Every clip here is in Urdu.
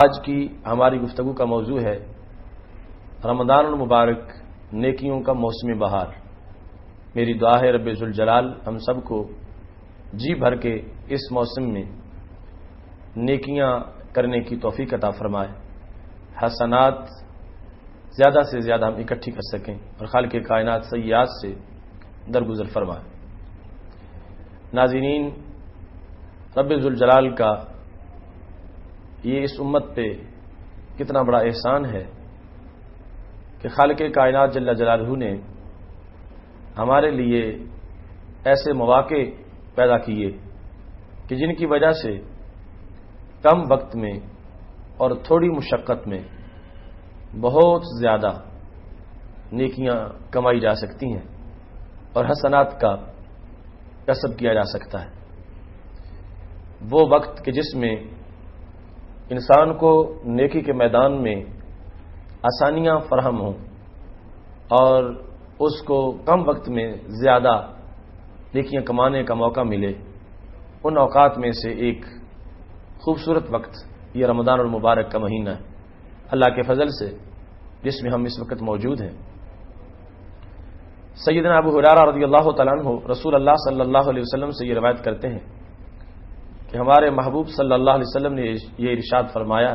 آج کی ہماری گفتگو کا موضوع ہے رمضان المبارک، نیکیوں کا موسم بہار۔ میری دعا ہے رب ذوالجلال ہم سب کو جی بھر کے اس موسم میں نیکیاں کرنے کی توفیق عطا فرمائے، حسنات زیادہ سے زیادہ ہم اکٹھی کر سکیں اور خالق کائنات سیئات سے درگزر فرمائے۔ ناظرین، رب ذوالجلال کا یہ اس امت پہ کتنا بڑا احسان ہے کہ خالق کائنات جل جلالہ نے ہمارے لیے ایسے مواقع پیدا کیے کہ جن کی وجہ سے کم وقت میں اور تھوڑی مشقت میں بہت زیادہ نیکیاں کمائی جا سکتی ہیں اور حسنات کا کسب کیا جا سکتا ہے۔ وہ وقت کہ جس میں انسان کو نیکی کے میدان میں آسانیاں فراہم ہوں اور اس کو کم وقت میں زیادہ نیکیاں کمانے کا موقع ملے، ان اوقات میں سے ایک خوبصورت وقت یہ رمضان المبارک کا مہینہ ہے، اللہ کے فضل سے جس میں ہم اس وقت موجود ہیں۔ سیدنا ابو ہریرہ رضی اللہ تعالیٰ عنہ رسول اللہ صلی اللہ علیہ وسلم سے یہ روایت کرتے ہیں کہ ہمارے محبوب صلی اللہ علیہ وسلم نے یہ ارشاد فرمایا،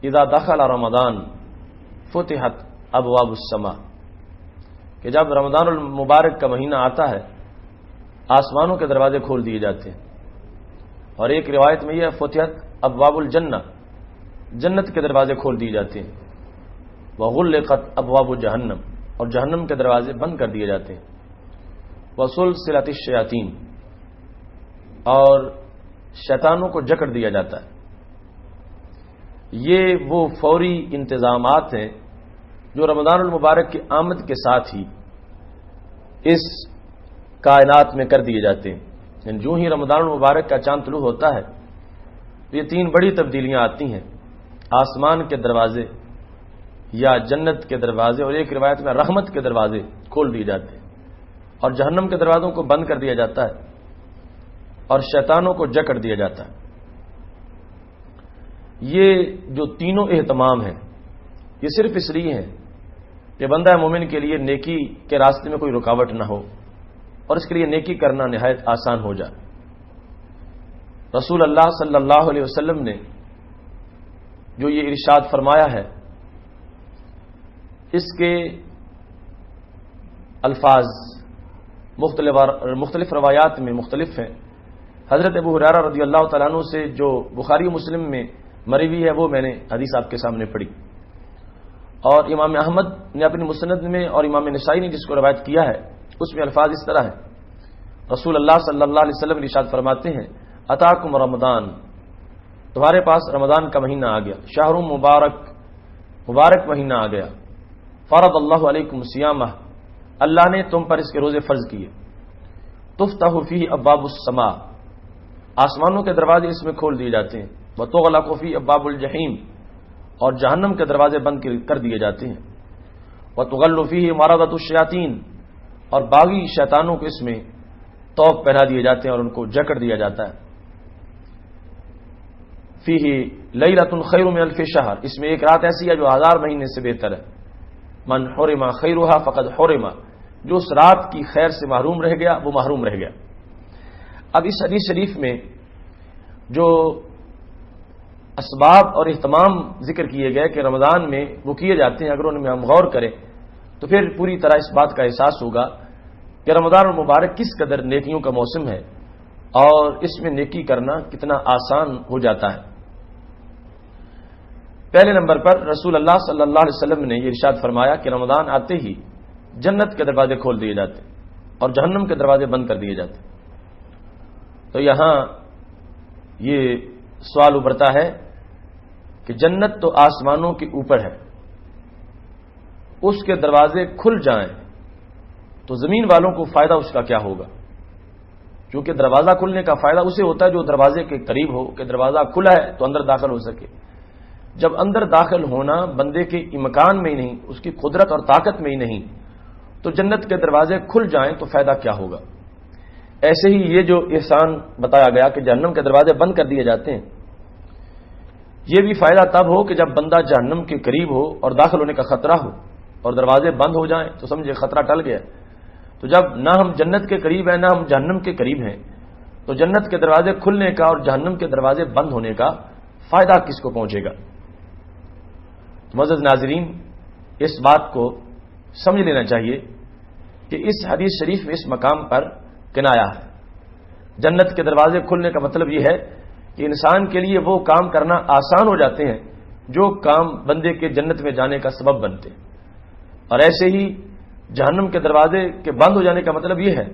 اذا دخل رمضان فتحت ابواب السماء، کہ جب رمضان المبارک کا مہینہ آتا ہے آسمانوں کے دروازے کھول دیے جاتے ہیں، اور ایک روایت میں یہ فتحت ابواب الجنہ، جنت کے دروازے کھول دیے جاتے ہیں، وغلقت ابواب جہنم، اور جہنم کے دروازے بند کر دیے جاتے ہیں، وسلسلۃ الشیاطین، اور شیطانوں کو جکڑ دیا جاتا ہے۔ یہ وہ فوری انتظامات ہیں جو رمضان المبارک کی آمد کے ساتھ ہی اس کائنات میں کر دیے جاتے ہیں۔ یعنی جو ہی رمضان المبارک کا چاند طلوع ہوتا ہے تو یہ تین بڑی تبدیلیاں آتی ہیں، آسمان کے دروازے یا جنت کے دروازے، اور ایک روایت میں رحمت کے دروازے کھول دیے جاتے ہیں، اور جہنم کے دروازوں کو بند کر دیا جاتا ہے، اور شیطانوں کو جکڑ دیا جاتا ہے۔ یہ جو تینوں اہتمام ہیں یہ صرف اس لیے ہیں کہ بندہ مومن کے لیے نیکی کے راستے میں کوئی رکاوٹ نہ ہو اور اس کے لیے نیکی کرنا نہایت آسان ہو جائے۔ رسول اللہ صلی اللہ علیہ وسلم نے جو یہ ارشاد فرمایا ہے اس کے الفاظ مختلف روایات میں مختلف ہیں۔ حضرت ابو ہریرہ رضی اللہ تعالیٰ عنہ سے جو بخاری مسلم میں مروی ہے وہ میں نے حدیث آپ کے سامنے پڑھی، اور امام احمد نے اپنی مسند میں اور امام نسائی نے جس کو روایت کیا ہے اس میں الفاظ اس طرح ہیں۔ رسول اللہ صلی اللہ علیہ وسلم ارشاد فرماتے ہیں، اتاکم رمضان، تمہارے پاس رمضان کا مہینہ آ گیا، شہر مبارک مہینہ آ گیا، فرض اللہ علیکم صیامہ، اللہ نے تم پر اس کے روزے فرض کیے، تفتح فیہ ابواب السماء، آسمانوں کے دروازے اس میں کھول دیے جاتے ہیں، وتغلق فیہ ابواب الجحیم، اور جہنم کے دروازے بند کر دیے جاتے ہیں، وتغل فیہ مردۃ الشیاطین، اور باغی شیطانوں کو اس میں طوق پہنا دیے جاتے ہیں اور ان کو جکڑ دیا جاتا ہے۔ فیہ لیلۃ خیر من الف شہر، اس میں ایک رات ایسی ہے جو 1000 مہینے سے بہتر ہے۔ من حرم خیرها فقد حرم، جو اس رات کی خیر سے محروم رہ گیا وہ محروم رہ گیا۔ اب اس حدیث شریف میں جو اسباب اور اہتمام ذکر کیے گئے کہ رمضان میں وہ کیے جاتے ہیں، اگر ان میں ہم غور کریں تو پھر پوری طرح اس بات کا احساس ہوگا کہ رمضان المبارک کس قدر نیکیوں کا موسم ہے اور اس میں نیکی کرنا کتنا آسان ہو جاتا ہے۔ پہلے نمبر پر رسول اللہ صلی اللہ علیہ وسلم نے یہ ارشاد فرمایا کہ رمضان آتے ہی جنت کے دروازے کھول دیے جاتے اور جہنم کے دروازے بند کر دیے جاتے۔ تو یہاں یہ سوال ابھرتا ہے کہ جنت تو آسمانوں کے اوپر ہے، اس کے دروازے کھل جائیں تو زمین والوں کو فائدہ اس کا کیا ہوگا؟ کیونکہ دروازہ کھلنے کا فائدہ اسے ہوتا ہے جو دروازے کے قریب ہو، کہ دروازہ کھلا ہے تو اندر داخل ہو سکے۔ جب اندر داخل ہونا بندے کے امکان میں ہی نہیں، اس کی قدرت اور طاقت میں ہی نہیں، تو جنت کے دروازے کھل جائیں تو فائدہ کیا ہوگا؟ ایسے ہی یہ جو احسان بتایا گیا کہ جہنم کے دروازے بند کر دیے جاتے ہیں، یہ بھی فائدہ تب ہو کہ جب بندہ جہنم کے قریب ہو اور داخل ہونے کا خطرہ ہو اور دروازے بند ہو جائیں تو سمجھے خطرہ ٹل گیا. تو جب نہ ہم جنت کے قریب ہیں نہ ہم جہنم کے قریب ہیں تو جنت کے دروازے کھلنے کا اور جہنم کے دروازے بند ہونے کا فائدہ کس کو پہنچے گا؟ معزز ناظرین، اس بات کو سمجھ لینا چاہیے کہ اس حدیث شریف میں اس مقام پر کنایا ہے. جنت کے دروازے کھلنے کا مطلب یہ ہے کہ انسان کے لیے وہ کام کرنا آسان ہو جاتے ہیں جو کام بندے کے جنت میں جانے کا سبب بنتے ہیں، اور ایسے ہی جہنم کے دروازے کے بند ہو جانے کا مطلب یہ ہے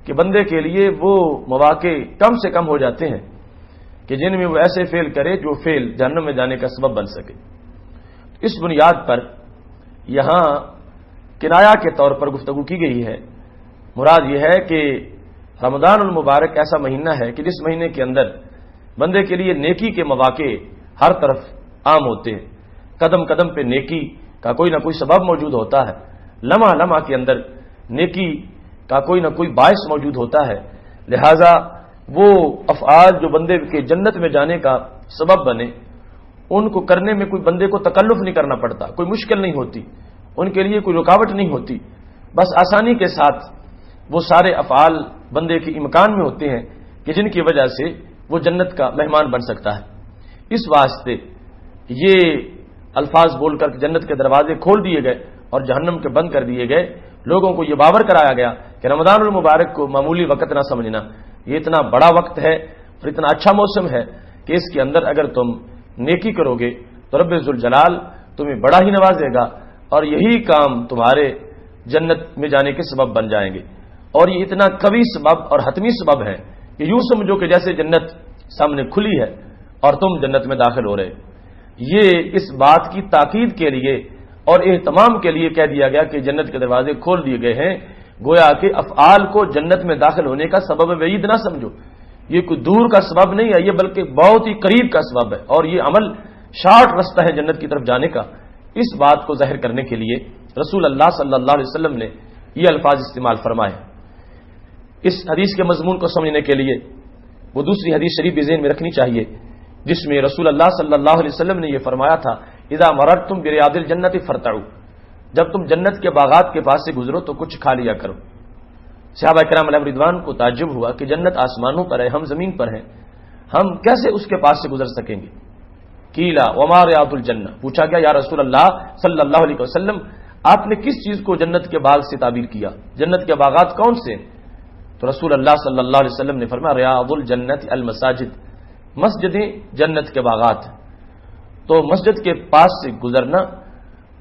کہ بندے کے لیے وہ مواقع کم سے کم ہو جاتے ہیں کہ جن میں وہ ایسے فعل کرے جو فعل جہنم میں جانے کا سبب بن سکے. اس بنیاد پر یہاں کنایا کے طور پر گفتگو کی گئی ہے. مراد یہ ہے کہ رمضان المبارک ایسا مہینہ ہے کہ جس مہینے کے اندر بندے کے لیے نیکی کے مواقع ہر طرف عام ہوتے ہیں. قدم قدم پہ نیکی کا کوئی نہ کوئی سبب موجود ہوتا ہے. لمحہ لمحہ کے اندر نیکی کا کوئی نہ کوئی باعث موجود ہوتا ہے. لہذا وہ افعال جو بندے کے جنت میں جانے کا سبب بنے ان کو کرنے میں کوئی بندے کو تکلف نہیں کرنا پڑتا، کوئی مشکل نہیں ہوتی، ان کے لیے کوئی رکاوٹ نہیں ہوتی. بس آسانی کے ساتھ وہ سارے افعال بندے کے امکان میں ہوتے ہیں کہ جن کی وجہ سے وہ جنت کا مہمان بن سکتا ہے. اس واسطے یہ الفاظ بول کر جنت کے دروازے کھول دیے گئے اور جہنم کے بند کر دیے گئے. لوگوں کو یہ باور کرایا گیا کہ رمضان المبارک کو معمولی وقت نہ سمجھنا، یہ اتنا بڑا وقت ہے اور اتنا اچھا موسم ہے کہ اس کے اندر اگر تم نیکی کرو گے تو رب ذوالجلال تمہیں بڑا ہی نوازے گا اور یہی کام تمہارے جنت میں جانے کے سبب بن جائیں گے. اور یہ اتنا قوی سبب اور حتمی سبب ہے کہ یوں سمجھو کہ جیسے جنت سامنے کھلی ہے اور تم جنت میں داخل ہو رہے. یہ اس بات کی تاکید کے لیے اور اہتمام کے لیے کہہ دیا گیا کہ جنت کے دروازے کھول دیے گئے ہیں. گویا کہ افعال کو جنت میں داخل ہونے کا سبب وعید نہ سمجھو. یہ کوئی دور کا سبب نہیں ہے، یہ بلکہ بہت ہی قریب کا سبب ہے اور یہ عمل شارٹ رستہ ہے جنت کی طرف جانے کا. اس بات کو ظاہر کرنے کے لیے رسول اللہ صلی اللہ علیہ وسلم نے یہ الفاظ استعمال فرمائے. اس حدیث کے مضمون کو سمجھنے کے لیے وہ دوسری حدیث شریف بھی ذہن میں رکھنی چاہیے جس میں رسول اللہ صلی اللہ علیہ وسلم نے یہ فرمایا تھا، اذا مررتم بریاض الجنت فرتعوا، جب تم جنت کے باغات کے پاس سے گزرو تو کچھ کھا لیا کرو. صحابہ کرام علیہم رضوان کو تعجب ہوا کہ جنت آسمانوں پر ہے، ہم زمین پر ہیں، ہم کیسے اس کے پاس سے گزر سکیں گے؟ قیلا وما ریاض الجنہ، پوچھا گیا یا رسول اللہ صلی اللہ علیہ وسلم آپ نے کس چیز کو جنت کے باغ سے تعبیر کیا؟ جنت کے باغات کون سے ہیں؟ تو رسول اللہ صلی اللہ علیہ وسلم نے فرمایا ریاض الجنت المساجد، مسجدیں جنت کے باغات ہیں. تو مسجد کے پاس سے گزرنا،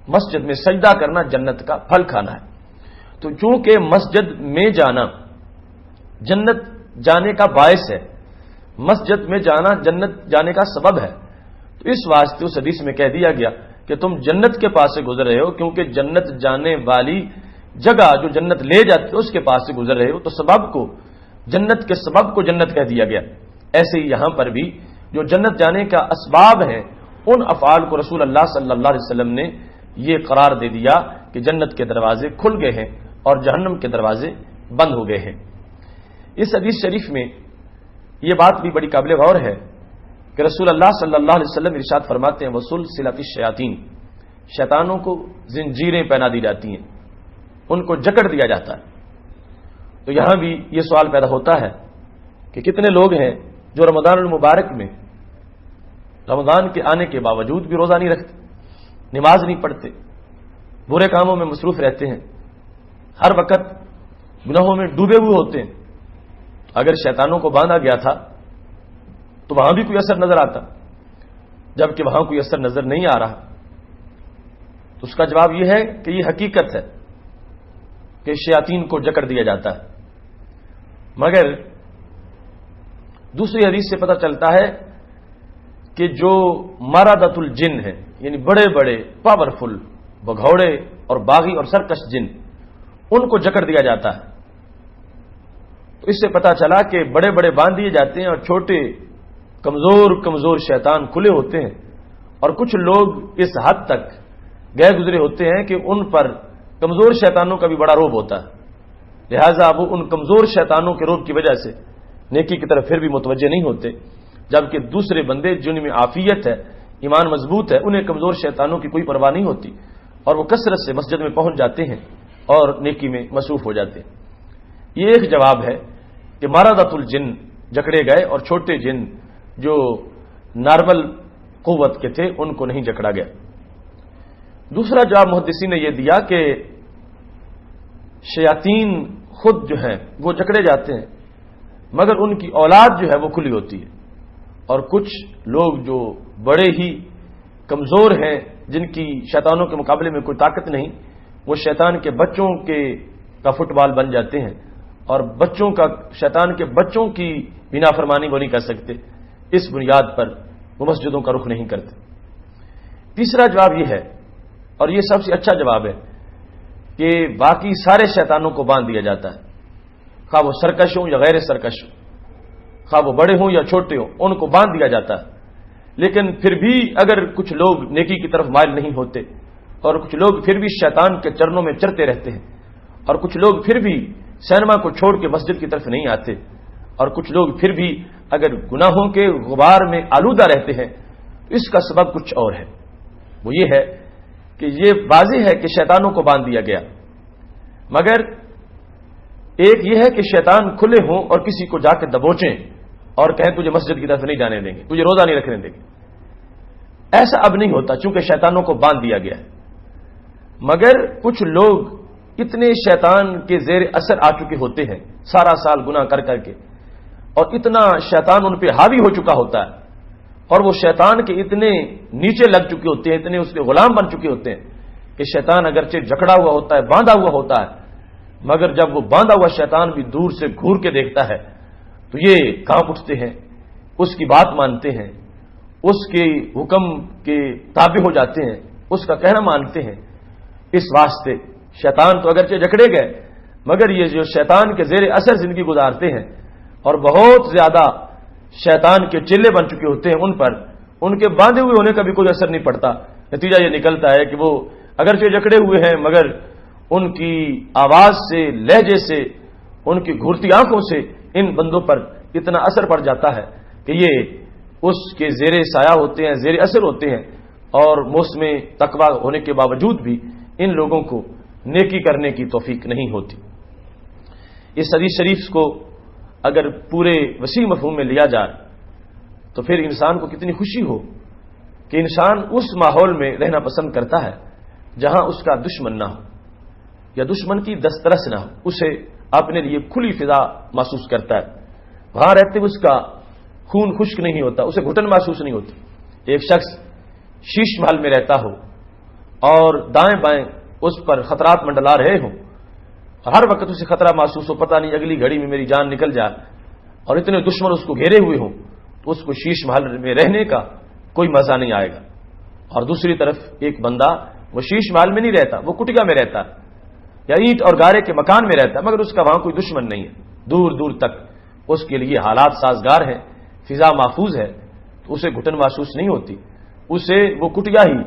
مسجد میں سجدہ کرنا جنت کا پھل کھانا ہے. تو چونکہ مسجد میں جانا جنت جانے کا باعث ہے، مسجد میں جانا جنت جانے کا سبب ہے، تو اس واسطے اس حدیث میں کہہ دیا گیا کہ تم جنت کے پاس سے گزر رہے ہو، کیونکہ جنت جانے والی جگہ جو جنت لے جاتی ہے اس کے پاس سے گزر رہے ہو، تو سبب کو جنت کے سبب کو جنت کہہ دیا گیا. ایسے ہی یہاں پر بھی جو جنت جانے کا اسباب ہے ان افعال کو رسول اللہ صلی اللہ علیہ وسلم نے یہ قرار دے دیا کہ جنت کے دروازے کھل گئے ہیں اور جہنم کے دروازے بند ہو گئے ہیں. اس حدیث شریف میں یہ بات بھی بڑی قابل غور ہے کہ رسول اللہ صلی اللہ علیہ وسلم ارشاد فرماتے ہیں وسلسلۃ الشیاطین، شیطانوں کو زنجیریں پہنا دی جاتی ہیں، ان کو جکڑ دیا جاتا ہے. تو یہاں بھی یہ سوال پیدا ہوتا ہے کہ کتنے لوگ ہیں جو رمضان المبارک میں رمضان کے آنے کے باوجود بھی روزہ نہیں رکھتے، نماز نہیں پڑھتے، برے کاموں میں مصروف رہتے ہیں، ہر وقت گناہوں میں ڈوبے ہوئے ہوتے ہیں. اگر شیطانوں کو باندھا گیا تھا تو وہاں بھی کوئی اثر نظر آتا، جبکہ وہاں کوئی اثر نظر نہیں آ رہا. تو اس کا جواب یہ ہے کہ یہ حقیقت ہے کہ شیاطین کو جکڑ دیا جاتا ہے. مگر دوسری حدیث سے پتہ چلتا ہے کہ جو مارادۃ الجن ہے، یعنی بڑے بڑے پاورفل بگھوڑے اور باغی اور سرکش جن، ان کو جکڑ دیا جاتا ہے. تو اس سے پتہ چلا کہ بڑے بڑے باندھ دیے جاتے ہیں اور چھوٹے کمزور شیطان کھلے ہوتے ہیں. اور کچھ لوگ اس حد تک گئے گزرے ہوتے ہیں کہ ان پر کمزور شیطانوں کا بھی بڑا روب ہوتا ہے، لہذا وہ ان کمزور شیطانوں کے روب کی وجہ سے نیکی کی طرف پھر بھی متوجہ نہیں ہوتے، جبکہ دوسرے بندے جن میں عافیت ہے، ایمان مضبوط ہے، انہیں کمزور شیطانوں کی کوئی پرواہ نہیں ہوتی، اور وہ کثرت سے مسجد میں پہنچ جاتے ہیں اور نیکی میں مصروف ہو جاتے ہیں۔ یہ ایک جواب ہے کہ مارادۃ الجن جکڑے گئے اور چھوٹے جن جو نارمل قوت کے تھے ان کو نہیں جکڑا گیا۔ دوسرا جواب محدثین نے یہ دیا کہ شیاطین خود جو ہیں وہ جکڑے جاتے ہیں، مگر ان کی اولاد جو ہے وہ کھلی ہوتی ہے، اور کچھ لوگ جو بڑے ہی کمزور ہیں، جن کی شیطانوں کے مقابلے میں کوئی طاقت نہیں، وہ شیطان کے بچوں کا فٹ بال بن جاتے ہیں، اور شیطان کے بچوں کی بنا فرمانی وہ نہیں کر سکتے، اس بنیاد پر وہ مسجدوں کا رخ نہیں کرتے۔ تیسرا جواب یہ ہے، اور یہ سب سے اچھا جواب ہے، کہ باقی سارے شیطانوں کو باندھ دیا جاتا ہے، خواہ وہ سرکش ہوں یا غیر سرکش ہوں، خواہ وہ بڑے ہوں یا چھوٹے ہوں، ان کو باندھ دیا جاتا ہے۔ لیکن پھر بھی اگر کچھ لوگ نیکی کی طرف مائل نہیں ہوتے، اور کچھ لوگ پھر بھی شیطان کے چرنوں میں چرتے رہتے ہیں، اور کچھ لوگ پھر بھی سینما کو چھوڑ کے مسجد کی طرف نہیں آتے، اور کچھ لوگ پھر بھی اگر گناہوں کے غبار میں آلودہ رہتے ہیں، تو اس کا سبب کچھ اور ہے۔ وہ یہ ہے کہ یہ واضح ہے کہ شیطانوں کو باندھ دیا گیا، مگر ایک یہ ہے کہ شیطان کھلے ہوں اور کسی کو جا کے دبوچیں اور کہیں تجھے مسجد کی طرف نہیں جانے دیں گے، تجھے روزہ نہیں رکھنے دیں گے۔ ایسا اب نہیں ہوتا، چونکہ شیطانوں کو باندھ دیا گیا ہے۔ مگر کچھ لوگ اتنے شیطان کے زیر اثر آ چکے ہوتے ہیں سارا سال گناہ کر کر کے، اور اتنا شیطان ان پہ حاوی ہو چکا ہوتا ہے، اور وہ شیطان کے اتنے نیچے لگ چکے ہوتے ہیں، اتنے اس کے غلام بن چکے ہوتے ہیں کہ شیطان اگرچہ جکڑا ہوا ہوتا ہے، باندھا ہوا ہوتا ہے، مگر جب وہ باندھا ہوا شیطان بھی دور سے گھور کے دیکھتا ہے تو یہ کانپ اٹھتے ہیں، اس کی بات مانتے ہیں، اس کے حکم کے تابع ہو جاتے ہیں، اس کا کہنا مانتے ہیں۔ اس واسطے شیطان تو اگرچہ جکڑے گئے، مگر یہ جو شیطان کے زیر اثر زندگی گزارتے ہیں اور بہت زیادہ شیطان کے چلے بن چکے ہوتے ہیں، ان پر ان کے باندھے ہوئے ہونے کا بھی کوئی اثر نہیں پڑتا۔ نتیجہ یہ نکلتا ہے کہ وہ اگرچہ جکڑے ہوئے ہیں، مگر ان کی آواز سے، لہجے سے، ان کی گھورتی آنکھوں سے ان بندوں پر اتنا اثر پڑ جاتا ہے کہ یہ اس کے زیر سایہ ہوتے ہیں، زیر اثر ہوتے ہیں، اور موسم تقویٰ ہونے کے باوجود بھی ان لوگوں کو نیکی کرنے کی توفیق نہیں ہوتی۔ اس حدیث شریف کو اگر پورے وسیع مفہوم میں لیا جائے تو پھر انسان کو کتنی خوشی ہو کہ انسان اس ماحول میں رہنا پسند کرتا ہے جہاں اس کا دشمن نہ ہو یا دشمن کی دسترس نہ ہو، اسے اپنے لیے کھلی فضا محسوس کرتا ہے، وہاں رہتے ہوئے اس کا خون خشک نہیں ہوتا، اسے گھٹن محسوس نہیں ہوتی۔ ایک شخص شیش محل میں رہتا ہو اور دائیں بائیں اس پر خطرات منڈلا رہے ہوں، ہر وقت اسے خطرہ محسوس ہو، پتہ نہیں اگلی گھڑی میں میری جان نکل جائے، اور اتنے دشمن اس کو گھیرے ہوئے ہوں، تو اس کو شیش محل میں رہنے کا کوئی مزہ نہیں آئے گا۔ اور دوسری طرف ایک بندہ وہ شیش محل میں نہیں رہتا، وہ کٹیا میں رہتا یا اینٹ اور گارے کے مکان میں رہتا، مگر اس کا وہاں کوئی دشمن نہیں ہے، دور دور تک اس کے لیے حالات سازگار ہیں، فضا محفوظ ہے، تو اسے گھٹن محسوس نہیں ہوتی۔ اسے وہ کٹیا ہی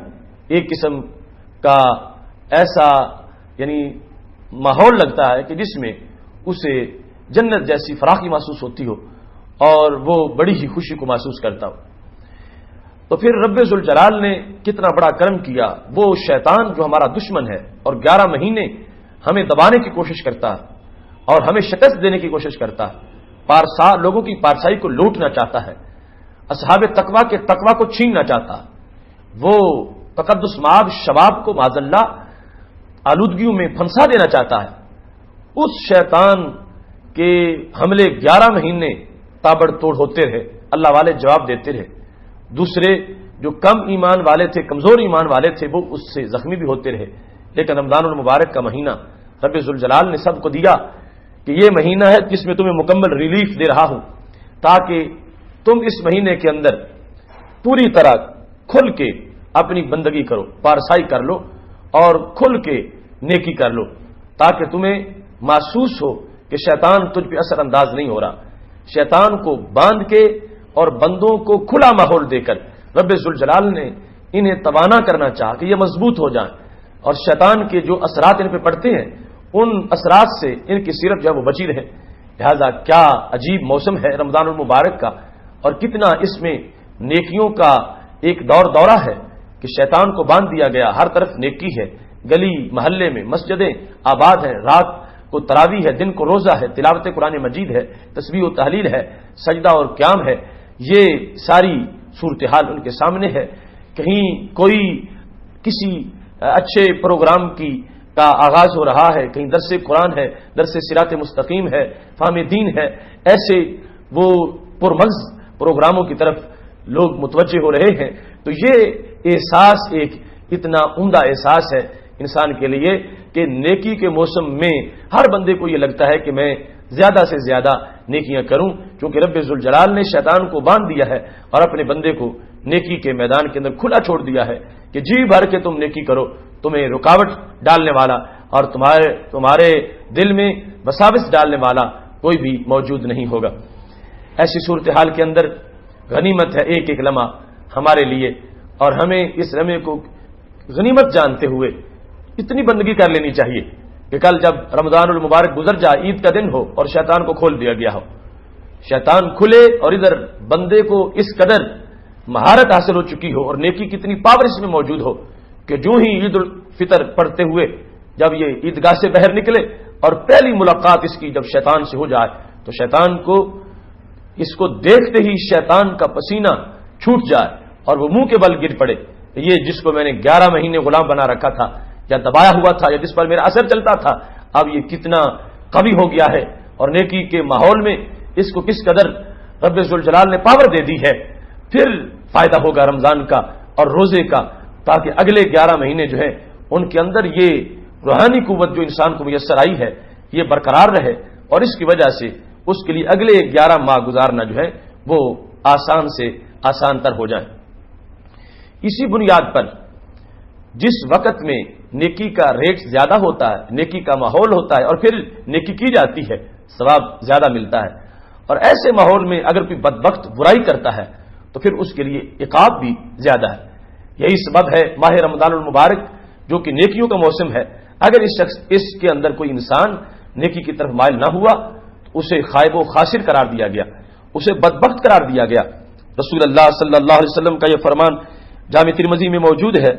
ایک قسم کا ایسا یعنی ماحول لگتا ہے کہ جس میں اسے جنت جیسی فراخی محسوس ہوتی ہو اور وہ بڑی ہی خوشی کو محسوس کرتا ہو۔ تو پھر رب ذوالجلال نے کتنا بڑا کرم کیا، وہ شیطان جو ہمارا دشمن ہے اور 11 مہینے ہمیں دبانے کی کوشش کرتا ہے اور ہمیں شکست دینے کی کوشش کرتا ہے، لوگوں کی پارسائی کو لوٹنا چاہتا ہے، اصحاب تقویٰ کے تقویٰ کو چھیننا چاہتا ہے، وہ تقدس مآب شباب کو معاذ اللہ آلودگیوں میں پھنسا دینا چاہتا ہے۔ اس شیطان کے حملے 11 مہینے تابڑ توڑ ہوتے رہے، اللہ والے جواب دیتے رہے، دوسرے جو کم ایمان والے تھے، کمزور ایمان والے تھے، وہ اس سے زخمی بھی ہوتے رہے، لیکن رمضان المبارک کا مہینہ رب ذوالجلال نے سب کو دیا کہ یہ مہینہ ہے جس میں تمہیں مکمل ریلیف دے رہا ہوں، تاکہ تم اس مہینے کے اندر پوری طرح کھل کے اپنی بندگی کرو، پارسائی کر لو اور کھل کے نیکی کر لو، تاکہ تمہیں محسوس ہو کہ شیطان تجھ پہ اثر انداز نہیں ہو رہا۔ شیطان کو باندھ کے اور بندوں کو کھلا ماحول دے کر رب ذوالجلال نے انہیں توانا کرنا چاہا کہ یہ مضبوط ہو جائیں، اور شیطان کے جو اثرات ان پہ پڑتے ہیں ان اثرات سے ان کی سیرت جو ہے وہ بچی رہے۔ لہذا کیا عجیب موسم ہے رمضان المبارک کا، اور کتنا اس میں نیکیوں کا ایک دورہ ہے کہ شیطان کو باندھ دیا گیا، ہر طرف نیکی ہے، گلی محلے میں مسجدیں آباد ہیں، رات کو تراویح ہے، دن کو روزہ ہے، تلاوت قرآن مجید ہے، تسبیح و تحلیل ہے، سجدہ اور قیام ہے، یہ ساری صورتحال ان کے سامنے ہے۔ کہیں کوئی کسی اچھے پروگرام کا آغاز ہو رہا ہے، کہیں درس قرآن ہے، درس صراط مستقیم ہے، فہم دین ہے، ایسے وہ پرمغز پروگراموں کی طرف لوگ متوجہ ہو رہے ہیں۔ تو یہ احساس ایک اتنا عمدہ احساس ہے انسان کے لیے کہ نیکی کے موسم میں ہر بندے کو یہ لگتا ہے کہ میں زیادہ سے زیادہ نیکیاں کروں، کیونکہ رب ذوالجلال نے شیطان کو باندھ دیا ہے اور اپنے بندے کو نیکی کے میدان کے اندر کھلا چھوڑ دیا ہے کہ جی بھر کے تم نیکی کرو، تمہیں رکاوٹ ڈالنے والا اور تمہارے دل میں وساوس ڈالنے والا کوئی بھی موجود نہیں ہوگا۔ ایسی صورتحال کے اندر غنیمت ہے ایک ایک لمحہ ہمارے لیے، اور ہمیں اس لمحے کو غنیمت جانتے ہوئے اتنی بندگی کر لینی چاہیے کہ کل جب رمضان المبارک گزر جائے، عید کا دن ہو اور شیطان کو کھول دیا گیا ہو، شیطان کھلے اور ادھر بندے کو اس قدر مہارت حاصل ہو چکی ہو اور نیکی کتنی پاور اس میں موجود ہو کہ جو ہی عید الفطر پڑھتے ہوئے جب یہ عیدگاہ سے باہر نکلے اور پہلی ملاقات اس کی جب شیطان سے ہو جائے تو شیطان کو اس کو دیکھتے ہی شیطان کا پسینہ چھوٹ جائے اور وہ منہ کے بل گر پڑے، یہ جس کو میں نے 11 مہینے غلام بنا رکھا تھا یا دبایا ہوا تھا یا جس پر میرا اثر چلتا تھا، اب یہ کتنا قوی ہو گیا ہے اور نیکی کے ماحول میں اس کو کس قدر رب ذوالجلال نے پاور دے دی ہے۔ پھر فائدہ ہوگا رمضان کا اور روزے کا، تاکہ اگلے 11 مہینے جو ہے ان کے اندر یہ روحانی قوت جو انسان کو میسر آئی ہے یہ برقرار رہے، اور اس کی وجہ سے اس کے لیے اگلے 11 ماہ گزارنا جو ہے وہ آسان سے آسان تر ہو جائے۔ اسی بنیاد پر جس وقت میں نیکی کا ریٹ زیادہ ہوتا ہے، نیکی کا ماحول ہوتا ہے اور پھر نیکی کی جاتی ہے، ثواب زیادہ ملتا ہے، اور ایسے ماحول میں اگر کوئی بدبخت برائی کرتا ہے تو پھر اس کے لیے عقاب بھی زیادہ ہے۔ یہی سبب ہے ماہ رمضان المبارک جو کہ نیکیوں کا موسم ہے، اگر اس کے اندر کوئی انسان نیکی کی طرف مائل نہ ہوا تو اسے خائب و خاسر قرار دیا گیا، اسے بدبخت قرار دیا گیا۔ رسول اللہ صلی اللہ علیہ وسلم کا یہ فرمان جامع ترمذی میں موجود ہے۔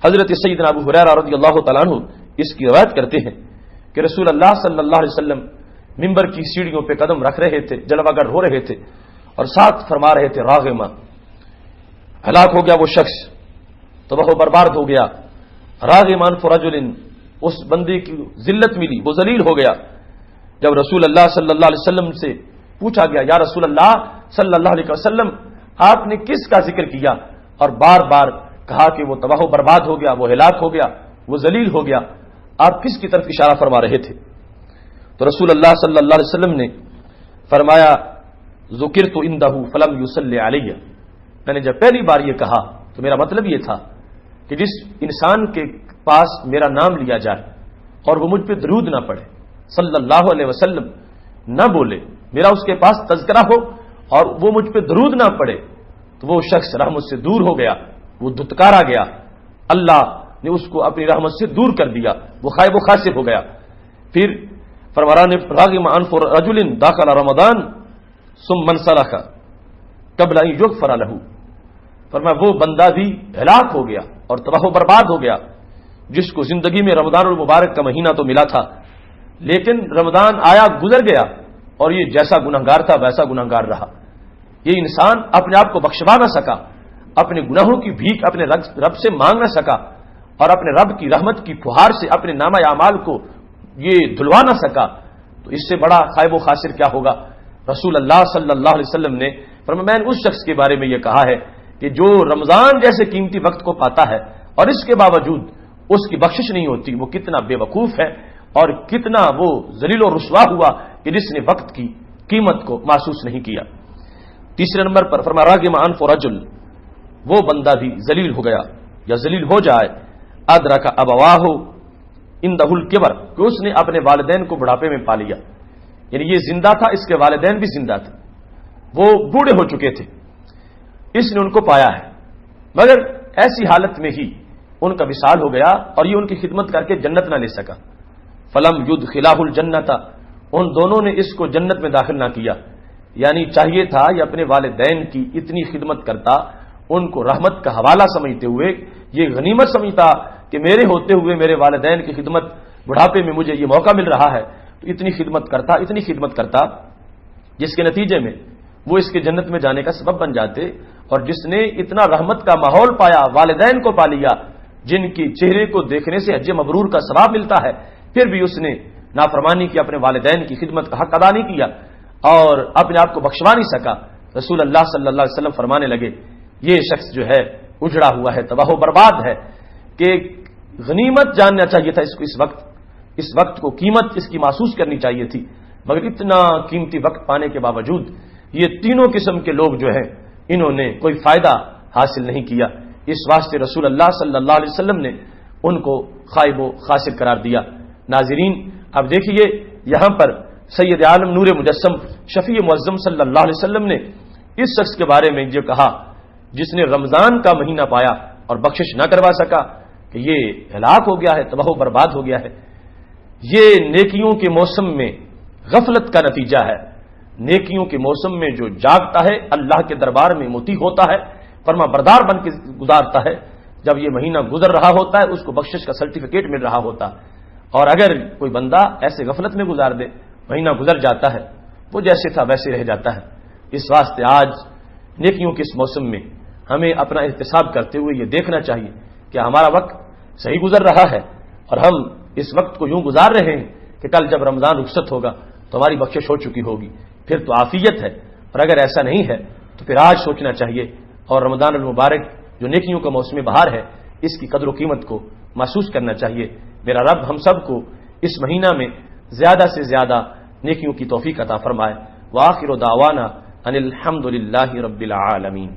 حضرت سیدنا ابو ہریرہ رضی اللہ تعالیٰ عنہ اس کی روایت کرتے ہیں کہ رسول اللہ صلی اللہ علیہ وسلم ممبر کی سیڑھیوں پہ قدم رکھ رہے تھے، جلوہ گر ہو رہے تھے اور ساتھ فرما رہے تھے راغمہ، ہلاک ہو گیا وہ شخص، تباہ و برباد ہو گیا، راغمان فرجل، اس بندے کی ذلت ملی، وہ ذلیل ہو گیا۔ جب رسول اللہ صلی اللہ علیہ وسلم سے پوچھا گیا یا رسول اللہ صلی اللہ علیہ وسلم آپ نے کس کا ذکر کیا اور بار بار کہا کہ وہ تباہ و برباد ہو گیا، وہ ہلاک ہو گیا، وہ ذلیل ہو گیا، آپ کس کی طرف اشارہ فرما رہے تھے؟ تو رسول اللہ صلی اللہ علیہ وسلم نے فرمایا ذکرت عندہ فلم یصلی علیہ، میں نے جب پہلی بار یہ کہا تو میرا مطلب یہ تھا کہ جس انسان کے پاس میرا نام لیا جائے اور وہ مجھ پہ درود نہ پڑھے صلی اللہ علیہ وسلم، نہ بولے، میرا اس کے پاس تذکرہ ہو اور وہ مجھ پہ درود نہ پڑھے، تو وہ شخص رحمت سے دور ہو گیا، وہ دھتکارا گیا، اللہ نے اس کو اپنی رحمت سے دور کر دیا، وہ خائب و خاسر ہو گیا۔ پھر فرمان راغم عن رجل داخل رمضان ثم منسلخ قبل ان یغفر له، فرمایا وہ بندہ بھی ہلاک ہو گیا اور تباہ و برباد ہو گیا جس کو زندگی میں رمضان المبارک کا مہینہ تو ملا تھا، لیکن رمضان آیا گزر گیا اور یہ جیسا گنہگار تھا ویسا گنہگار رہا۔ یہ انسان اپنے آپ کو بخشوا نہ سکا، اپنے گناہوں کی بھیک اپنے رب سے مانگ نہ سکا اور اپنے رب کی رحمت کی پھوہار سے اپنے نامہ اعمال کو یہ دھلوا نہ سکا، تو اس سے بڑا خائب و خاسر کیا ہوگا؟ رسول اللہ صلی اللہ علیہ وسلم نے فرمایا میں نے اس شخص کے بارے میں یہ کہا ہے کہ جو رمضان جیسے قیمتی وقت کو پاتا ہے اور اس کے باوجود اس کی بخشش نہیں ہوتی، وہ کتنا بے وقوف ہے اور کتنا وہ ذلیل و رسوا ہوا کہ جس نے وقت کی قیمت کو محسوس نہیں کیا۔ تیسرے نمبر پر فرمایا راغم عن رجل، وہ بندہ بھی ذلیل ہو گیا یا ذلیل ہو جائے، ادرک ابواہ عندہ الکبر، کہ اس نے اپنے والدین کو بڑھاپے میں پا لیا، یعنی یہ زندہ تھا، اس کے والدین بھی زندہ تھے، وہ بوڑھے ہو چکے تھے، اس نے ان کو پایا ہے، مگر ایسی حالت میں ہی ان کا وصال ہو گیا اور یہ ان کی خدمت کر کے جنت نہ لے سکا۔ فلم یدخلہ الجنت، ان دونوں نے اس کو جنت میں داخل نہ کیا، یعنی چاہیے تھا یہ اپنے والدین کی اتنی خدمت کرتا، ان کو رحمت کا حوالہ سمجھتے ہوئے، یہ غنیمت سمجھتا کہ میرے ہوتے ہوئے میرے والدین کی خدمت، بڑھاپے میں مجھے یہ موقع مل رہا ہے، تو اتنی خدمت کرتا جس کے نتیجے میں وہ اس کے جنت میں جانے کا سبب بن جاتے۔ اور جس نے اتنا رحمت کا ماحول پایا، والدین کو پا لیا، جن کی چہرے کو دیکھنے سے حج مبرور کا ثواب ملتا ہے، پھر بھی اس نے نافرمانی کی، اپنے والدین کی خدمت کا حق ادا نہیں کیا اور اپنے آپ کو بخشوا نہیں سکا، رسول اللہ صلی اللہ علیہ وسلم فرمانے لگے یہ شخص جو ہے اجڑا ہوا ہے، تباہ و برباد ہے، کہ غنیمت جاننا چاہیے تھا اس کو، اس وقت کو قیمت اس کی محسوس کرنی چاہیے تھی، مگر اتنا قیمتی وقت پانے کے باوجود یہ تینوں قسم کے لوگ جو ہیں انہوں نے کوئی فائدہ حاصل نہیں کیا۔ اس واسطے رسول اللہ صلی اللہ علیہ وسلم نے ان کو خائب و خاسر قرار دیا۔ ناظرین، اب دیکھیے یہاں پر سید عالم نور مجسم شفیع معظم صلی اللہ علیہ وسلم نے اس شخص کے بارے میں جو کہا جس نے رمضان کا مہینہ پایا اور بخشش نہ کروا سکا کہ یہ ہلاک ہو گیا ہے، تباہ و برباد ہو گیا ہے۔ یہ نیکیوں کے موسم میں غفلت کا نتیجہ ہے۔ نیکیوں کے موسم میں جو جاگتا ہے، اللہ کے دربار میں مطیع ہوتا ہے، فرما بردار بن کے گزارتا ہے، جب یہ مہینہ گزر رہا ہوتا ہے اس کو بخشش کا سرٹیفکیٹ مل رہا ہوتا ہے۔ اور اگر کوئی بندہ ایسے غفلت میں گزار دے، مہینہ گزر جاتا ہے، وہ جیسے تھا ویسے رہ جاتا ہے۔ اس واسطے آج نیکیوں کے اس موسم میں ہمیں اپنا احتساب کرتے ہوئے یہ دیکھنا چاہیے کہ ہمارا وقت صحیح گزر رہا ہے اور ہم اس وقت کو یوں گزار رہے ہیں کہ کل جب رمضان رخصت ہوگا تو ہماری بخشش ہو چکی ہوگی، پھر تو عافیت ہے۔ اور اگر ایسا نہیں ہے تو پھر آج سوچنا چاہیے اور رمضان المبارک جو نیکیوں کا موسم بہار ہے اس کی قدر و قیمت کو محسوس کرنا چاہیے۔ میرا رب ہم سب کو اس مہینہ میں زیادہ سے زیادہ نیکیوں کی توفیق عطا فرمائے۔ وآخر دعوانا ان الحمد للہ رب العالمین۔